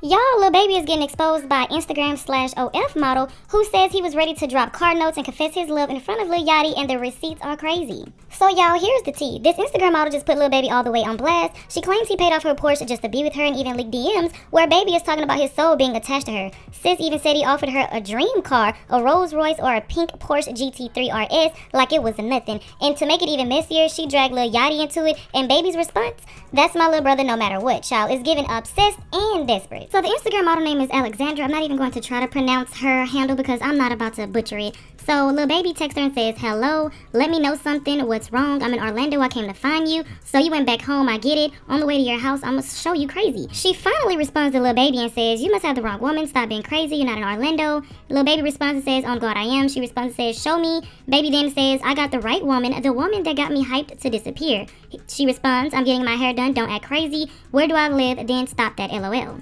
Y'all, Lil Baby is getting exposed by Instagram/OF model who says he was ready to drop car notes and confess his love in front of Lil Yachty, and the receipts are crazy. So y'all, here's the tea. This Instagram model just put Lil Baby all the way on blast. She claims he paid off her Porsche just to be with her and even leaked DMs where Baby is talking about his soul being attached to her. Sis even said he offered her a dream car, a Rolls Royce or a pink Porsche GT3 RS, like it was nothing. And to make it even messier, she dragged Lil Yachty into it, and Baby's response, "That's my little brother no matter what, child," is giving obsessed and desperate. So the Instagram model name is Alexandra. I'm not even going to try to pronounce her handle because I'm not about to butcher it. So Lil Baby texts her and says, "Hello, let me know something. What's wrong? I'm in Orlando. I came to find you. So you went back home. I get it. On the way to your house, I'm going to show you crazy." She finally responds to Lil Baby and says, "You must have the wrong woman. Stop being crazy. You're not in Orlando." Lil Baby responds and says, "On God, I am." She responds and says, "Show me." Baby then says, "I got the right woman. The woman that got me hyped to disappear." She responds, "I'm getting my hair done. Don't act crazy. Where do I live? Then stop that, LOL."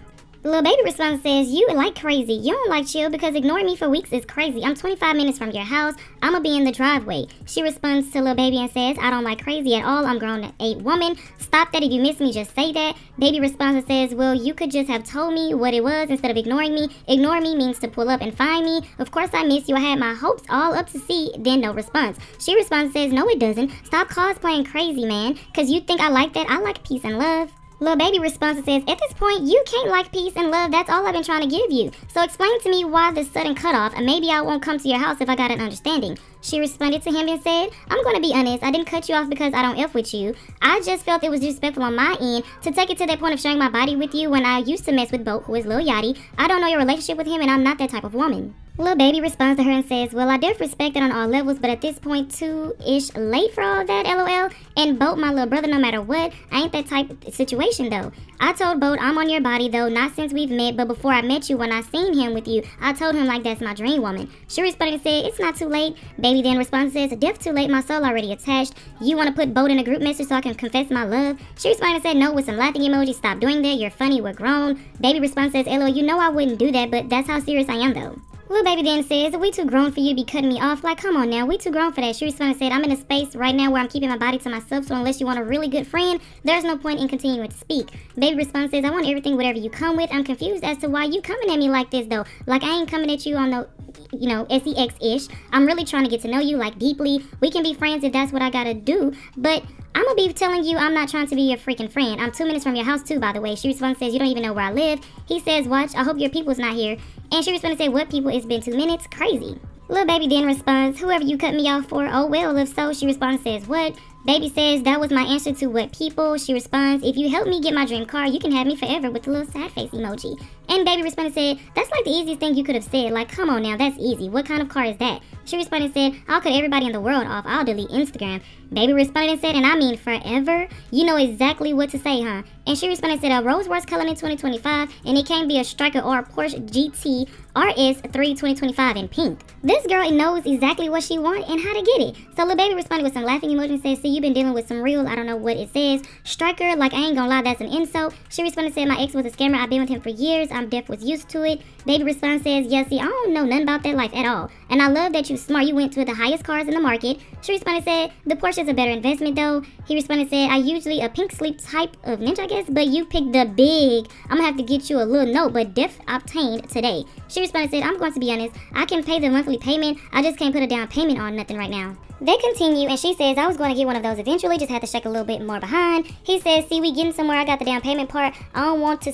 Lil Baby responds and says, "You like crazy. You don't like chill because ignoring me for weeks is crazy. I'm 25 minutes from your house. I'ma be in the driveway." She responds to Lil Baby and says, "I don't like crazy at all. I'm grown a woman. Stop that. If you miss me, just say that." Baby responds and says, "Well, you could just have told me what it was instead of ignoring me. Ignore me means to pull up and find me. Of course I miss you. I had my hopes all up to see." Then no response. She responds and says, "No, it doesn't. Stop cosplaying crazy, man. Cause you think I like that. I like peace and love." Lil Baby responds and says, "At this point, you can't like peace and love. That's all I've been trying to give you. So explain to me why the sudden cutoff, and maybe I won't come to your house if I got an understanding." She responded to him and said, "I'm going to be honest. I didn't cut you off because I don't F with you. I just felt it was disrespectful on my end to take it to that point of sharing my body with you when I used to mess with Boat, who is Lil Yachty. I don't know your relationship with him, and I'm not that type of woman." Lil Baby responds to her and says, "Well, I def respect it on all levels, but at this point, too-ish late for all that, LOL. And Boat, my little brother, no matter what, I ain't that type of situation, though. I told Boat I'm on your body, though, not since we've met, but before I met you, when I seen him with you, I told him like that's my dream woman." She responded and said, "It's not too late." Baby then responds and says, "Def too late, my soul already attached. You want to put Boat in a group message so I can confess my love?" She responded and said, "No," with some laughing emojis. "Stop doing that. You're funny. We're grown." Baby responds and says, "LOL, you know I wouldn't do that, but that's how serious I am, though." Lil Baby then says, "We too grown for you to be cutting me off. Like, come on now, we too grown for that." She responded and said, "I'm in a space right now where I'm keeping my body to myself, so unless you want a really good friend, there's no point in continuing to speak." Baby responds and says, "I want everything whatever you come with. I'm confused as to why you coming at me like this, though. Like, I ain't coming at you on no, sex-ish. I'm really trying to get to know you, like, deeply. We can be friends if that's what I gotta do, but I'm gonna be telling you I'm not trying to be your freaking friend. I'm 2 minutes from your house too, by the way." She responds and says, "You don't even know where I live." He says, "Watch, I hope your people's not here." And she responds and says, "What people? It's been 2 minutes? Crazy." Lil Baby then responds, "Whoever you cut me off for, oh well, if so." She responds and says, "What?" Baby says, "That was my answer to what people." She responds, "If you help me get my dream car, you can have me forever," with the little sad face emoji. And Baby responded and said, "That's like the easiest thing you could have said. Like, come on now, that's easy. What kind of car is that?" She responded and said, "I'll cut everybody in the world off. I'll delete Instagram." Baby responded and said, "And I mean forever? You know exactly what to say, huh?" And she responded and said, "A Rose Royce color in 2025, and it can't be a Striker or a Porsche GT RS3 2025 in pink." This girl knows exactly what she wants and how to get it. So Lil Baby responded with some laughing emoji and said, "See, you've been dealing with some real, I don't know what it says, Striker, like I ain't gonna lie, that's an insult." She responded and said, "My ex was a scammer. I've been with him for years. I'm deaf was used to it." Baby responds and says, "Yeah, see, I don't know nothing about that life at all. And I love that you smart. You went to the highest cars in the market." She responded and said, "The Porsche is a better investment though." He responded and said, "I usually a pink sleep type of ninja, I guess, but you picked the big. I'm gonna have to get you a little note, but def obtained today." She responded and said, "I'm going to be honest. I can pay the monthly payment. I just can't put a down payment on nothing right now." They continue, and she says, "I was going to get one of those eventually, just had to shake a little bit more behind." He says, "See, we getting somewhere. I got the down payment part. I don't want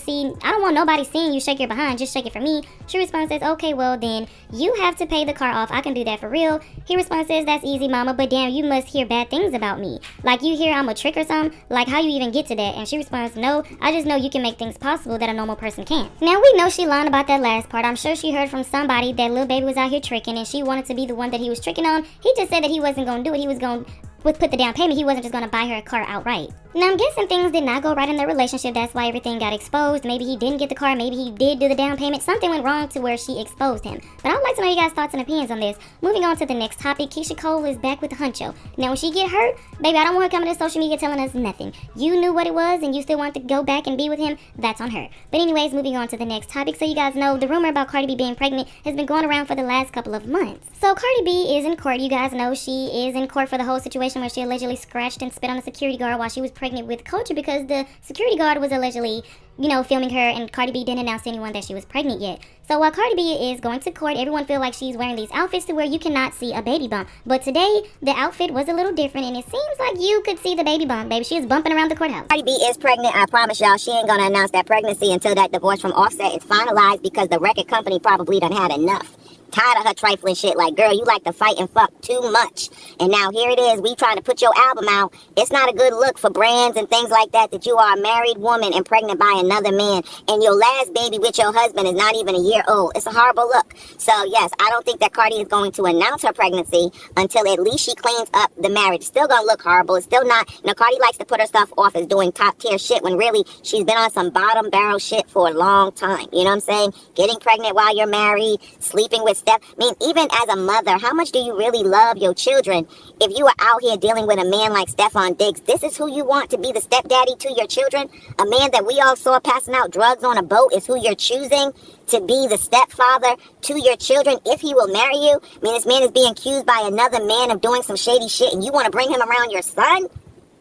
nobody seeing you shake your behind. Just shake it for me." She responds and says, "Okay, well then, you have to pay the car off. I can do that for real." He responds and says, "That's easy, mama, but damn, you must hear bad things about me. Like you hear I'm a trick or something? Like how you even get to that?" And she responds, "No, I just know you can make things possible that a normal person can't." Now we know she lying about that last part. I'm sure she heard from somebody that Lil Baby was out here tricking and she wanted to be the one that he was tricking on. He just said that he wasn't gonna do it. He was gonna put the down payment. He wasn't just gonna buy her a car outright. Now I'm guessing things did not go right in their relationship. That's why everything got exposed. Maybe he didn't get the car. Maybe he did do the down payment. Something went wrong to where she exposed him. But I would like to know you guys' thoughts and opinions on this. Moving on to the next topic, Keisha Cole is back with the huncho. Now when she get hurt, baby, I don't want her coming to social media telling us nothing. You knew what it was and you still want to go back and be with him. That's on her. But anyways, moving on to the next topic. So you guys know the rumor about Cardi B being pregnant has been going around for the last couple of months. So Cardi B is in court. You guys know she is in court for the whole situation situation where she allegedly scratched and spit on a security guard while she was pregnant with Culture because the security guard was allegedly, filming her, and Cardi B didn't announce to anyone that she was pregnant yet. So while Cardi B is going to court, everyone feel like she's wearing these outfits to where you cannot see a baby bump. But today, the outfit was a little different, and it seems like you could see the baby bump, baby. She is bumping around the courthouse. Cardi B is pregnant. I promise y'all, she ain't gonna announce that pregnancy until that divorce from Offset is finalized, because the record company probably done had enough. Tired of her trifling shit. Like, girl, you like to fight and fuck too much. And now here it is, we trying to put your album out. It's not a good look for brands and things like that you are a married woman and pregnant by another man, and your last baby with your husband is not even a year old. It's a horrible look. So yes, I don't think that Cardi is going to announce her pregnancy until at least she cleans up the marriage. It's still gonna look horrible. It's still not, Cardi likes to put her stuff off as doing top tier shit when really she's been on some bottom barrel shit for a long time. You know what I'm saying? Getting pregnant while you're married, sleeping with Steph. I mean, even as a mother, how much do you really love your children if you are out here dealing with a man like Stephon Diggs? This is who you want to be the stepdaddy to your children? A man that we all saw passing out drugs on a boat is who you're choosing to be the stepfather to your children if he will marry you? I mean, this man is being accused by another man of doing some shady shit, and you want to bring him around your son?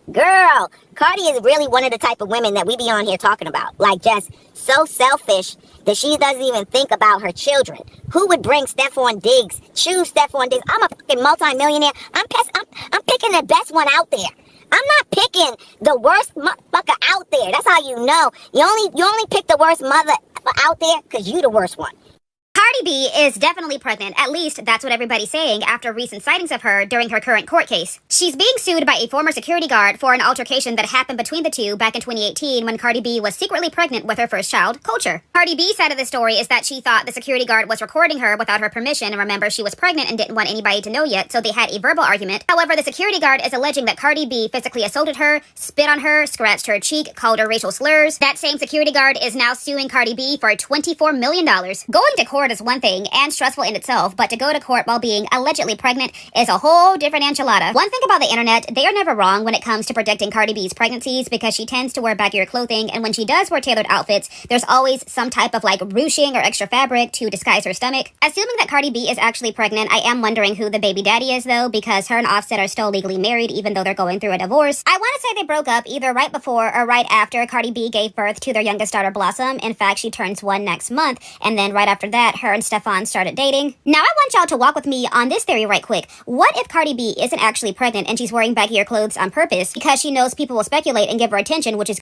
Girl, Cardi is really one of the type of women that we be on here talking about. Like, just so selfish that she doesn't even think about her children. Who would bring Stephon Diggs, choose Stephon Diggs? I'm a fucking multi-millionaire. I'm picking the best one out there. I'm not picking the worst motherfucker out there. That's how you know. You only pick the worst mother out there because you the worst one. Cardi B is definitely pregnant. At least that's what everybody's saying after recent sightings of her during her current court case. She's being sued by a former security guard for an altercation that happened between the two back in 2018 when Cardi B was secretly pregnant with her first child, Culture. Cardi B's side of the story is that she thought the security guard was recording her without her permission, and remember, she was pregnant and didn't want anybody to know yet, so they had a verbal argument. However, the security guard is alleging that Cardi B physically assaulted her, spit on her, scratched her cheek, called her racial slurs. That same security guard is now suing Cardi B for $24 million. Going to court is one thing and stressful in itself, but to go to court while being allegedly pregnant is a whole different enchilada. One thing about the internet, they are never wrong when it comes to predicting Cardi B's pregnancies, because she tends to wear baggier clothing, and when she does wear tailored outfits, there's always some type of like ruching or extra fabric to disguise her stomach. Assuming that Cardi B is actually pregnant, I am wondering who the baby daddy is though, because her and Offset are still legally married even though they're going through a divorce. I want to say they broke up either right before or right after Cardi B gave birth to their youngest daughter Blossom. In fact, she turns 1 next month, and then right after that, her and Stephon started dating. Now I want y'all to walk with me on this theory right quick. What if Cardi B isn't actually pregnant and she's wearing baggier clothes on purpose because she knows people will speculate and give her attention, which is